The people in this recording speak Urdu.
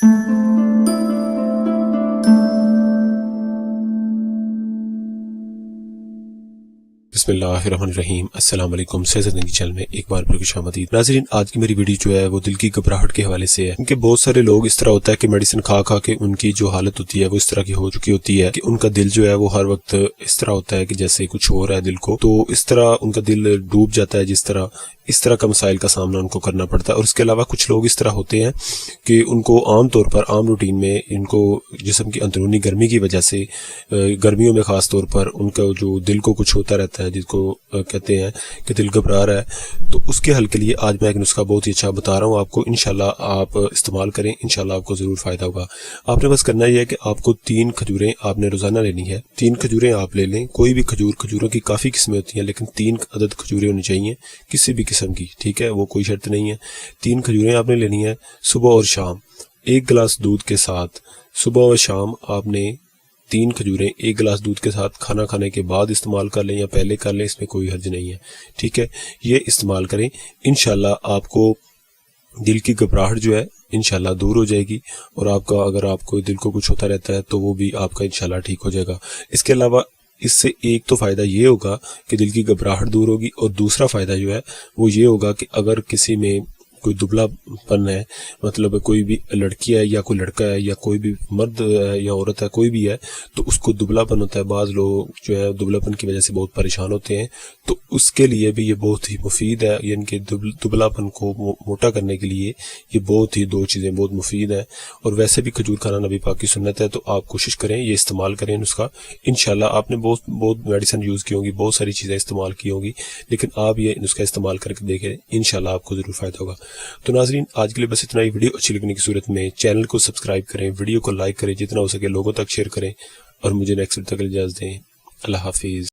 بسم اللہ الرحمن الرحیم۔ السلام علیکم، صحت زندگی چینل میں ایک بار پھر خوش آمدید۔ ناظرین، آج کی میری ویڈیو جو ہے وہ دل کی گھبراہٹ کے حوالے سے ہے، کیونکہ بہت سارے لوگ اس طرح ہوتا ہے کہ میڈیسن کھا کھا کے ان کی جو حالت ہوتی ہے وہ اس طرح کی ہو چکی ہوتی ہے کہ ان کا دل جو ہے وہ ہر وقت اس طرح ہوتا ہے کہ جیسے کچھ ہو رہا ہے دل کو، تو اس طرح ان کا دل ڈوب جاتا ہے، اس طرح کا مسائل کا سامنا ان کو کرنا پڑتا ہے۔ اور اس کے علاوہ کچھ لوگ اس طرح ہوتے ہیں کہ ان کو عام طور پر عام روٹین میں ان کو جسم کی اندرونی گرمی کی وجہ سے، گرمیوں میں خاص طور پر ان کا جو دل کو کچھ ہوتا رہتا ہے، جس کو کہتے ہیں کہ دل گھبرا رہا ہے، تو اس کے حل کے لیے آج میں ایک نسخہ بہت ہی اچھا بتا رہا ہوں آپ کو۔ انشاءاللہ آپ استعمال کریں، انشاءاللہ آپ کو ضرور فائدہ ہوگا۔ آپ نے بس کرنا یہ ہے کہ آپ کو 3 کھجوریں آپ نے روزانہ لینی ہے۔ 3 کھجوریں آپ لے لیں، کوئی بھی کھجوروں کی کافی قسمیں ہوتی ہیں، لیکن 3 عدد کھجوریں ہونی چاہیے کسی بھی قسم کی، ٹھیک ہے، وہ کوئی شرط نہیں ہے۔ 3 کھجوریں آپ نے لینی ہے صبح اور شام، 1 گلاس دودھ کے ساتھ۔ صبح اور شام آپ نے 3 کھجوریں 1 گلاس دودھ کے ساتھ کھانا کھانے کے بعد استعمال کر لیں یا پہلے کر لیں، اس میں کوئی حرج نہیں ہے، ٹھیک ہے۔ یہ استعمال کریں، انشاءاللہ آپ کو دل کی گھبراہٹ جو ہے انشاءاللہ دور ہو جائے گی، اور آپ کا اگر آپ کو دل کو کچھ ہوتا رہتا ہے تو وہ بھی آپ کا انشاءاللہ ٹھیک ہو جائے گا۔ اس کے علاوہ اس سے ایک تو فائدہ یہ ہوگا کہ دل کی گھبراہٹ دور ہوگی، اور دوسرا فائدہ جو ہے وہ یہ ہوگا کہ اگر کسی میں کوئی دبلا پن ہے، مطلب کوئی بھی لڑکی ہے یا کوئی لڑکا ہے یا کوئی بھی مرد ہے یا عورت ہے، کوئی بھی ہے، تو اس کو دبلا پن ہوتا ہے، بعض لوگ جو ہے دبلا پن کی وجہ سے بہت پریشان ہوتے ہیں، تو اس کے لیے بھی یہ بہت ہی مفید ہے، یعنی کہ دبلا پن کو موٹا کرنے کے لیے یہ بہت ہی 2 چیزیں بہت مفید ہیں۔ اور ویسے بھی کھجور کھانا نبی پاک کی سنت ہے، تو آپ کوشش کریں، یہ استعمال کریں نسخہ۔ انشاءاللہ آپ نے بہت میڈیسن یوز کی ہوں گی، بہت ساری چیزیں استعمال کی ہوں گی، لیکن آپ یہ نسخہ استعمال کر کے دیکھیں، انشاءاللہ آپ کو ضرور فائدہ ہوگا۔ تو ناظرین، آج کے لیے بس اتنا ہی۔ ویڈیو اچھی لگنے کی صورت میں چینل کو سبسکرائب کریں، ویڈیو کو لائک کریں، جتنا ہو سکے لوگوں تک شیئر کریں، اور مجھے نیکسٹ ویڈیو تک اجازت دیں۔ اللہ حافظ۔